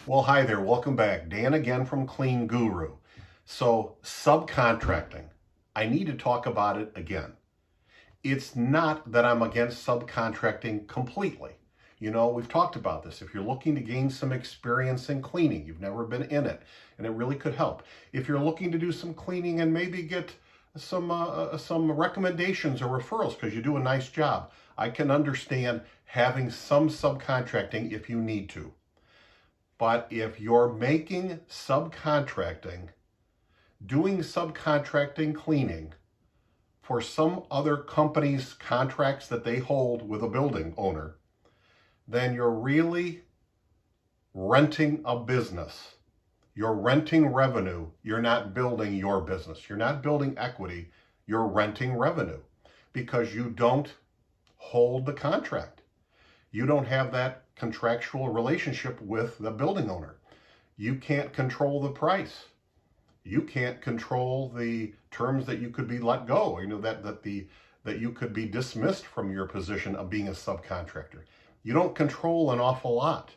Well, hi there. Welcome back. Dan again from Clean Guru. So, subcontracting. I need to talk about it again. It's not that I'm against subcontracting completely. You know, we've talked about this. If you're looking to gain some experience in cleaning, you've never been in it, and it really could help. If you're looking to do some cleaning and maybe get some recommendations or referrals because you do a nice job, I can understand having some subcontracting if you need to. But if you're making subcontracting, doing subcontracting cleaning for some other company's contracts that they hold with a building owner, then you're really renting a business. You're renting revenue. You're not building your business. You're not building equity. You're renting revenue because you don't hold the contract. You don't have that contractual relationship with the building owner. You can't control the price. You can't control the terms that you could be let go. You know, that you could be dismissed from your position of being a subcontractor. You don't control an awful lot.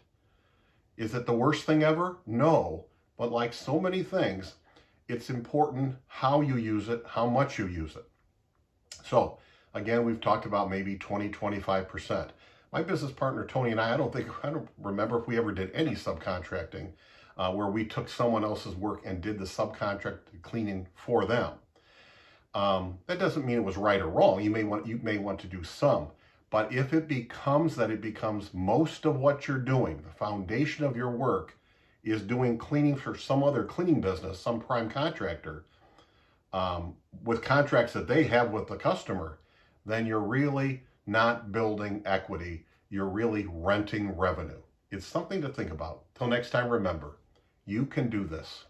Is it the worst thing ever? No. But like so many things, it's important how you use it, how much you use it. So again, we've talked about maybe 20-25%. My business partner, Tony, and I don't remember if we ever did any subcontracting where we took someone else's work and did the subcontract cleaning for them. That doesn't mean it was right or wrong. You may want to do some, but if it becomes most of what you're doing, the foundation of your work is doing cleaning for some other cleaning business, some prime contractor, with contracts that they have with the customer, then you're really not building equity. You're really renting revenue. It's something to think about. Till next time, remember, you can do this.